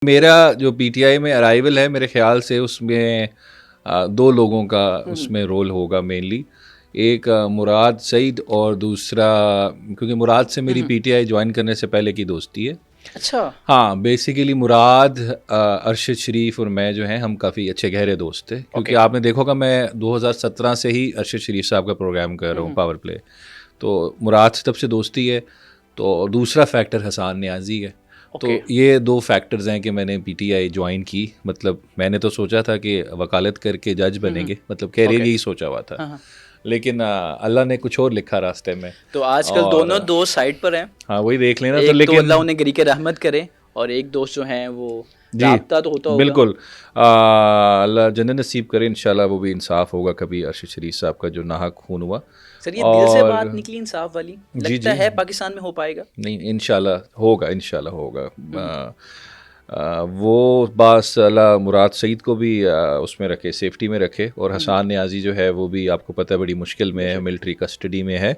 میرا جو P T I میں ارائیول ہے میرے خیال سے اس میں دو لوگوں کا اس میں رول ہوگا مینلی. ایک مراد سعید اور دوسرا کیونکہ مراد سے میری پی ٹی آئی جوائن کرنے سے پہلے کی دوستی ہے. اچھا ہاں بیسیکلی مراد ارشد شریف اور میں جو ہیں ہم کافی اچھے گہرے دوست تھے, کیونکہ آپ نے دیکھو گا میں 2017 سے ہی ارشد شریف صاحب کا پروگرام کر رہا ہوں پاور پلے, تو مراد سے تب سے دوستی ہے. تو دوسرا فیکٹر حسان نیازی ہے. تو یہ دو فیکٹرز ہیں کہ میں نے پی ٹی آئی جوائن کی. مطلب میں نے تو سوچا تھا کہ وکالت کر کے جج بنیں گے, مطلب کیریئر یہی سوچا ہوا تھا, لیکن اللہ نے کچھ اور لکھا راستے میں. تو آج کل دونوں دوست سائڈ پر ہیں. ہاں وہی دیکھ لینا. ایک تو اللہ انہیں گری کے رحمت کرے, اور ایک دوست جو ہیں وہ رابطہ تو ہوتا ہوگا. بالکل اللہ جنت نصیب کرے انشاءاللہ. وہ بھی انصاف ہوگا کبھی ارشد شریف صاحب کا جو ناحق خون ہوا. سر یہ دل سے بات نکلی انصاف والی, لگتا ہے پاکستان میں ہو پائے گا. نہیں انشاءاللہ ہوگا, انشاءاللہ ہوگا. وہ باس اللہ مراد سعید کو بھی اس میں رکھے, سیفٹی میں رکھے. اور حسان نیازی جو ہے وہ بھی آپ کو پتہ ہے بڑی مشکل میں ہے, ملٹری کسٹڈی میں ہے.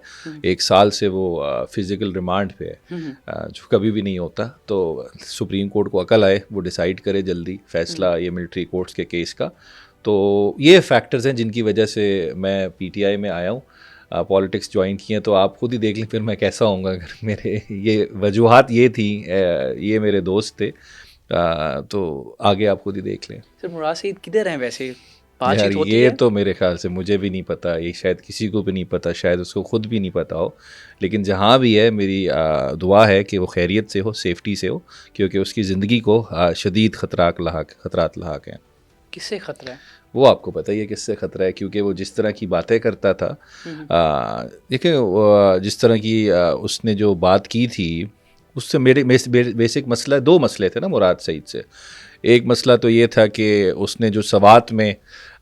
1 سال سے وہ فزیکل ریمانڈ پہ ہے, جو کبھی بھی نہیں ہوتا. تو سپریم کورٹ کو عقل آئے, وہ ڈیسائیڈ کرے جلدی فیصلہ یہ ملٹری کورٹس کے کیس کا. تو یہ فیکٹرز ہیں جن کی وجہ سے میں پی ٹی آئی میں آیا ہوں. پالیٹکس جوائن کی ہیں تو آپ خود ہی دیکھ لیں پھر میں کیسا ہوں گا. اگر میرے یہ وجوہات یہ تھیں, یہ میرے دوست تھے, تو آگے آپ خود ہی دیکھ لیں. سر مراد سعید کدھر ہیں ویسے؟ یار یہ تو میرے خیال سے مجھے بھی نہیں پتہ, یہ شاید کسی کو بھی نہیں پتہ, شاید اس کو خود بھی نہیں پتہ ہو. لیکن جہاں بھی ہے میری دعا ہے کہ وہ خیریت سے ہو, سیفٹی سے ہو, کیونکہ اس کی زندگی کو شدید خطرات لاحق ہیں. کس سے خطرہ ہے؟ وہ آپ کو پتہ ہی ہے کس سے خطرہ ہے, کیونکہ وہ جس طرح کی باتیں کرتا تھا. دیکھیں جس طرح کی اس نے جو بات کی تھی, اس سے میرے بیسک مسئلہ 2 مسئلے تھے نا مراد سعید سے. ایک مسئلہ تو یہ تھا کہ اس نے جو سوات میں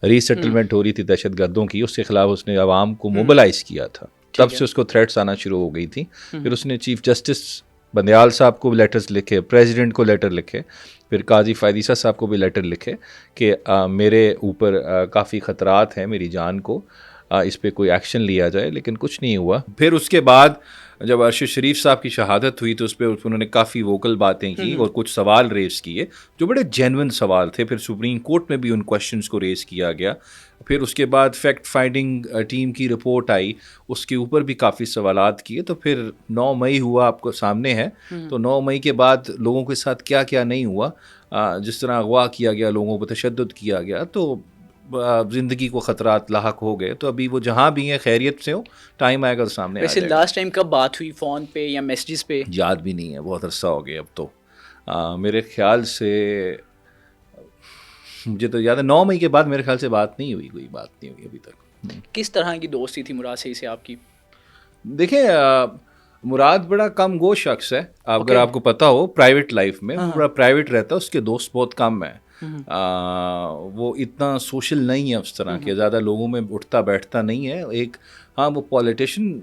ری سیٹلمنٹ ہو رہی تھی دہشت گردوں کی, اس کے خلاف اس نے عوام کو موبلائز کیا تھا. تب سے اس کو تھریٹس آنا شروع ہو گئی تھی. پھر اس نے چیف جسٹس بندیال صاحب کو لیٹرز لکھے, پریزیڈنٹ کو لیٹر لکھے, پھر قاضی فائدیسہ صاحب کو بھی لیٹر لکھے کہ میرے اوپر کافی خطرات ہیں میری جان کو, اس پہ کوئی ایکشن لیا جائے. لیکن کچھ نہیں ہوا. پھر اس کے بعد جب ارشد شریف صاحب کی شہادت ہوئی تو اس پہ انہوں نے کافی ووکل باتیں کی اور کچھ سوال ریز کیے جو بڑے جینوئن سوال تھے. پھر سپریم کورٹ میں بھی ان کویشچنس کو ریز کیا گیا. پھر اس کے بعد فیکٹ فائنڈنگ ٹیم کی رپورٹ آئی, اس کے اوپر بھی کافی سوالات کیے. تو پھر 9 مئی ہوا, آپ کو سامنے ہے. تو 9 مئی کے بعد لوگوں کے ساتھ کیا کیا نہیں ہوا, جس طرح اغوا کیا گیا, لوگوں پر تشدد کیا گیا, تو زندگی کو خطرات لاحق ہو گئے. تو ابھی وہ جہاں بھی ہیں خیریت سے ہو, ٹائم آئے گا تو سامنے آ جائے گا. ویسے لاسٹ ٹائم کب بات ہوئی, فون پہ یا میسیجز پہ؟ یاد بھی نہیں ہے, بہت عرصہ ہو گیا اب تو. میرے خیال سے مجھے تو یاد ہے 9 مئی کے بعد میرے خیال سے بات نہیں ہوئی, کوئی بات نہیں ہوئی ابھی تک. کس طرح کی دوستی تھی مراد سعید سے آپ کی؟ دیکھیں مراد بڑا کم گو شخص ہے. اگر آپ کو پتہ ہو پرائیویٹ لائف میں بڑا پرائیویٹ رہتا ہے, اس کے دوست بہت کم ہیں. وہ اتنا سوشل نہیں ہے اس طرح کے, زیادہ لوگوں میں اٹھتا بیٹھتا نہیں ہے. ایک ہاں وہ پولیٹیشین,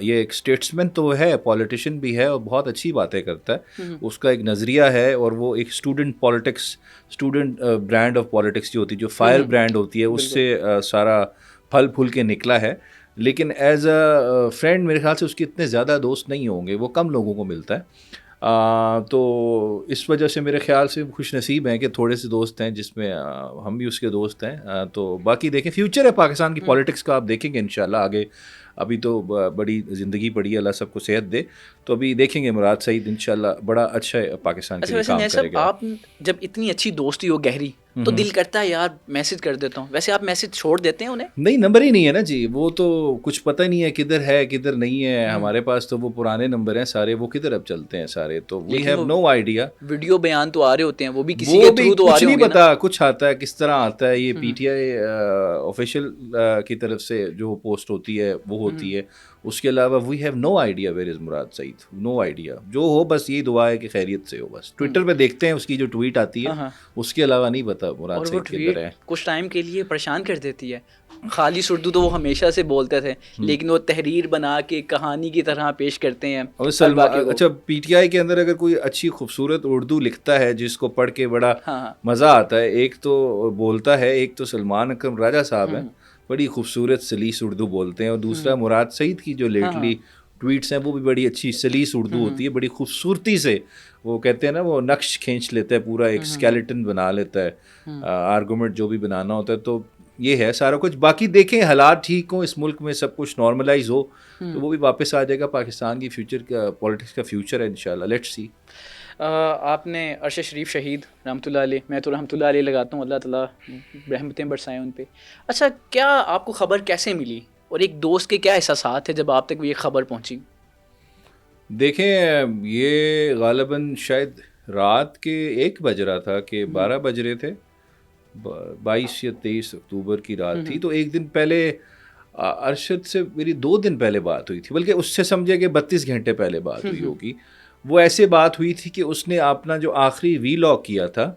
یہ ایک اسٹیٹسمین تو ہے, پولیٹیشین بھی ہے, اور بہت اچھی باتیں کرتا ہے. اس کا ایک نظریہ ہے, اور وہ ایک student politics, student brand of politics جو ہوتی ہے, جو فائر برانڈ ہوتی ہے, اس سے سارا پھل پھول کے نکلا ہے. لیکن ایز اے فرینڈ میرے خیال سے اس کے اتنے زیادہ دوست نہیں ہوں گے, وہ کم لوگوں کو ملتا ہے. تو اس وجہ سے میرے خیال سے خوش نصیب ہیں کہ تھوڑے سے دوست ہیں, جس میں ہم بھی اس کے دوست ہیں. تو باقی دیکھیں فیوچر ہے پاکستان کی پالیٹکس کا, آپ دیکھیں گے انشاءاللہ آگے. ابھی تو بڑی زندگی پڑی ہے, اللہ سب کو صحت دے. تو ابھی دیکھیں گے مراد سعید انشاءاللہ بڑا اچھا پاکستان کے لیے کام کرے گا. آپ جب اتنی اچھی دوستی ہو گہری, تو دل کرتا ہے یار میسج کر دیتا ہوں. ویسے آپ میسج چھوڑ دیتے ہیں انہیں؟ نہیں, نمبر ہی نہیں ہے نا جی, وہ تو کچھ پتہ نہیں ہے کدھر ہے کدھر نہیں ہے. ہمارے پاس تو وہ پرانے نمبر ہیں سارے, وہ کدھر اب چلتے ہیں سارے, تو we have no idea. Video بیان تو آ رہے ہوتے ہیں, وہ بھی کسی کے تھرو تو آ رہے ہوں گے نا. کچھ نہیں پتا کچھ آتا ہے, کس طرح آتا ہے. یہ پی ٹی آئی آفیشیل کی طرف سے جو پوسٹ ہوتی ہے وہ ہوتی ہے. اس کے علاوہ we have no idea where is Murad Saeed, no idea. جو ہو بس یہی دعا ہے کہ خیریت سے ہو. بس ٹویٹر پہ دیکھتے ہیں اس کی جو ٹویٹ آتی ہے, اس کے علاوہ نہیں پتا مراد سعید کدھر ہے. کچھ ٹائم کے لیے پریشان کر دیتی ہے. خالص اردو تو وہ ہمیشہ سے بولتے تھے, لیکن وہ تحریر بنا کے کہانی کی طرح پیش کرتے ہیں. اچھا پی ٹی آئی کے اندر اگر کوئی اچھی خوبصورت اردو لکھتا ہے جس کو پڑھ کے بڑا مزہ آتا ہے, ایک تو بولتا ہے, ایک تو سلمان اکرم راجہ صاحب ہیں, بڑی خوبصورت سلیس اردو بولتے ہیں, اور دوسرا مراد سعید کی جو لیٹلی ٹویٹس ہیں وہ بھی بڑی اچھی سلیس اردو ہوتی ہے, بڑی خوبصورتی سے وہ کہتے ہیں نا وہ نقش کھینچ لیتا ہے, پورا ایک اسکیلیٹن بنا لیتا ہے آرگومنٹ جو بھی بنانا ہوتا ہے. تو یہ ہے سارا کچھ. باقی دیکھیں حالات ٹھیک ہوں, اس ملک میں سب کچھ نارملائز ہو تو وہ بھی واپس آ جائے گا. پاکستان کی فیوچر کا پولیٹکس کا فیوچر ہے انشاءاللہ, لیٹس سی. آپ نے عرش شریف شہید رحمۃ اللہ علیہ, میں تو رحمۃ اللہ علیہ لگاتا ہوں, اللہ تعالیٰ رحمتیں برسائیں ان پہ. اچھا, کیا آپ کو خبر کیسے ملی اور ایک دوست کے کیا احساسات تھے جب آپ تک یہ خبر پہنچی؟ دیکھیں یہ غالباً شاید رات کے 1 بج رہا تھا کہ 12 بج رہے تھے, 22 یا 23 اکتوبر کی رات تھی. تو ایک دن پہلے ارشد سے میری 2 دن پہلے بات ہوئی تھی, بلکہ اس سے سمجھے کہ 32 گھنٹے پہلے بات ہوئی ہوگی. وہ ایسے بات ہوئی تھی کہ اس نے اپنا جو آخری وی لاگ کیا تھا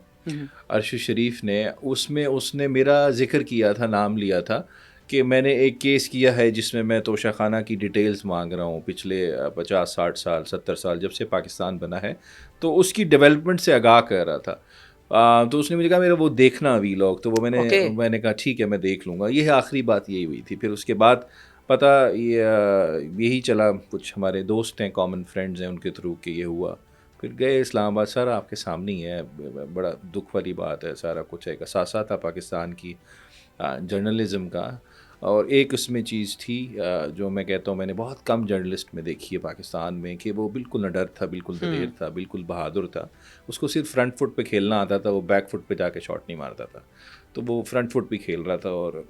ارشد شریف نے, اس میں اس نے میرا ذکر کیا تھا, نام لیا تھا کہ میں نے ایک کیس کیا ہے جس میں میں توشہ خانہ کی ڈیٹیلز مانگ رہا ہوں پچھلے 50 60 سال 70 سال جب سے پاکستان بنا ہے, تو اس کی ڈیولپمنٹ سے آگاہ کر رہا تھا. تو اس نے مجھے کہا میرا وہ دیکھنا وی لاگ, تو وہ میں نے کہا ٹھیک ہے میں دیکھ لوں گا. یہ آخری بات یہی ہوئی تھی. پھر اس کے بعد پتہ یہی چلا, کچھ ہمارے دوست ہیں, کامن فرینڈز ہیں, ان کے تھرو کہ یہ ہوا. پھر گئے اسلام آباد, سارا آپ کے سامنے ہی ہے, بڑا دکھ والی بات ہے, سارا کچھ ایک اثاثہ تھا پاکستان کی جرنلزم کا. اور ایک اس میں چیز تھی جو میں کہتا ہوں میں نے بہت کم جرنلسٹ میں دیکھی ہے پاکستان میں, کہ وہ بالکل نہ ڈر تھا, بالکل دلیر تھا, بالکل بہادر تھا. اس کو صرف فرنٹ فٹ پہ کھیلنا آتا تھا, وہ بیک فٹ پہ جا کے شاٹ نہیں مارتا تھا. تو وہ فرنٹ فٹ پہ کھیل رہا تھا, اور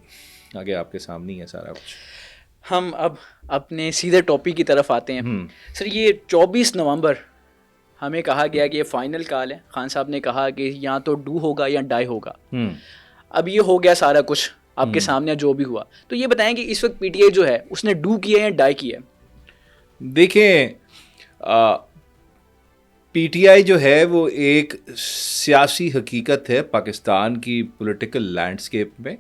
آگے آپ کے سامنے ہی ہے سارا کچھ. ہم اب اپنے سیدھے ٹاپک کی طرف آتے ہیں. سر, یہ 24 نومبر ہمیں کہا گیا کہ یہ فائنل کال ہے. خان صاحب نے کہا کہ یا تو ڈو ہوگا یا ڈائی ہوگا. اب یہ ہو گیا سارا کچھ آپ کے سامنے جو بھی ہوا. تو یہ بتائیں کہ اس وقت پی ٹی آئی جو ہے اس نے ڈو کیا یا ڈائی کیا؟ دیکھیں پی ٹی آئی جو ہے وہ ایک سیاسی حقیقت ہے پاکستان کی پولیٹیکل لینڈسکیپ میں.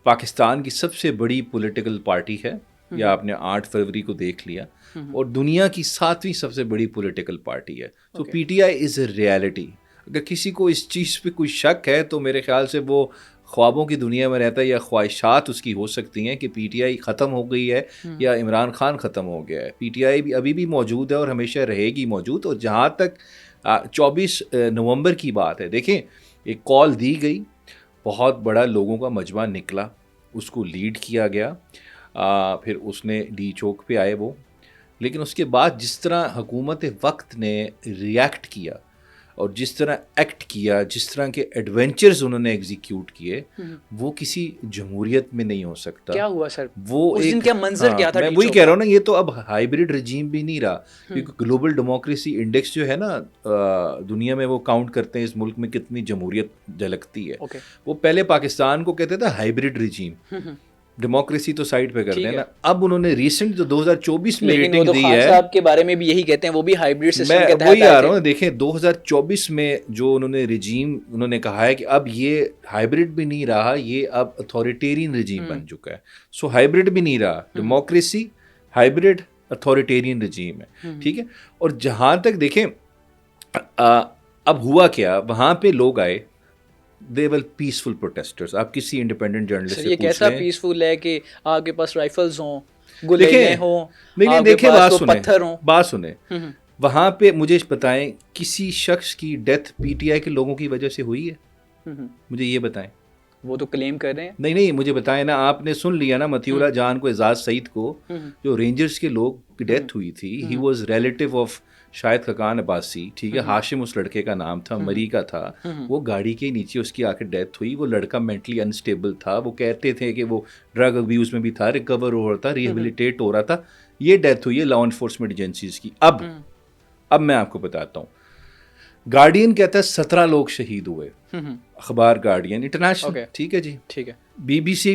پاکستان کی سب سے بڑی پولیٹیکل پارٹی ہے, یا آپ نے 8 فروری کو دیکھ لیا, اور دنیا کی 7ویں سب سے بڑی پولیٹیکل پارٹی ہے. تو P T I is a reality. اگر کسی کو اس چیز پہ کوئی شک ہے تو میرے خیال سے وہ خوابوں کی دنیا میں رہتا ہے, یا خواہشات اس کی ہو سکتی ہیں کہ پی ٹی آئی ختم ہو گئی ہے یا عمران خان ختم ہو گیا ہے. پی ٹی آئی بھی ابھی بھی موجود ہے اور ہمیشہ رہے گی موجود. اور جہاں تک 24 نومبر کی بات ہے, دیکھیں ایک کال دی گئی, بہت بڑا لوگوں کا مجمع نکلا, اس کو لیڈ کیا گیا, پھر اس نے ڈی چوک پہ آئے وہ. لیکن اس کے بعد جس طرح حکومت وقت نے ریئیکٹ کیا اور جس طرح ایکٹ کیا, جس طرح کے ایڈونچرز انہوں نے ایگزیکیوٹ کیے, وہ کسی جمہوریت میں نہیں ہو سکتا. کیا ہوا سر, وہ اس دن کیا منظر کیا تھا؟ میں وہی کہہ رہا ہوں نا, یہ تو اب ہائیبریڈ رجیم بھی نہیں رہا, کیونکہ گلوبل ڈیموکریسی انڈیکس جو ہے نا دنیا میں, وہ کاؤنٹ کرتے ہیں اس ملک میں کتنی جمہوریت جھلکتی ہے. وہ پہلے پاکستان کو کہتے تھے ہائیبریڈ رجیم, ڈیموکریسی تو سائڈ پہ کرتے ہیں نا. اب انہوں نے ریسنٹ جو 2024 میں ریٹنگ دی ہے, صاحب کے بارے میں بھی یہی کہتے ہیں, وہ بھی ہائیبریڈ سسٹم کے تحت. میں وہی آ رہا ہوں. دیکھیں 2024 میں جو انہوں نے رجیم انہوں نے کہا ہے کہ اب یہ ہائیبریڈ بھی نہیں رہا, یہ اب اتھارٹیرین رجیم بن چکا ہے. سو ہائیبریڈ بھی نہیں رہا, ڈیموکریسی ہائیبریڈ اتھارٹیرین رجیم ہے. ٹھیک ہے. اور جہاں تک دیکھیں اب ہوا کیا, وہاں پہ لوگ آئے, they were peaceful protesters. آپ کسی انڈیپینڈنٹ جرنلسٹ سے پوچھ لیں, یہ کیسا پیسفل ہے کہ آپ کے پاس رائفلز ہوں, گلیلیں ہوں, نہیں دیکھیں بات سنیں, وہاں پہ مجھے بتائیں کسی شخص کی ڈیتھ پی ٹی آئی کے لوگوں کی وجہ سے ہوئی ہے؟ مجھے یہ بتائیں. وہ تو کلیم کر رہے ہیں. نہیں مجھے بتائیں نا, آپ نے سن لیا نا متھی اللہ جان کو, اعزاز سعید کو, جو رینجرز کے لوگ کی ڈیتھ ہوئی تھی, he was relative of Shahid Khaqan Abbasi. ٹھیک ہے, ہاشم اس لڑکے کا نام تھا, مری کا تھا. وہ گاڑی کے نیچے اس کی آ کے ڈیتھ ہوئی. وہ لڑکا مینٹلی انسٹیبل تھا, وہ کہتے تھے کہ وہ ڈرگ ابیوز میں بھی تھا, ریکور ہو رہا تھا, ریہیبلیٹیٹ ہو رہا تھا. یہ ڈیتھ ہوئی ہے لا انفورسمنٹ ایجنسیز کی. اب میں آپ کو بتاتا ہوں, گارڈین کہتا ہے 17 لوگ شہید ہوئے, اخبار گارڈین انٹرنیشنل. ٹھیک ہے جی, ٹھیک ہے. Be B C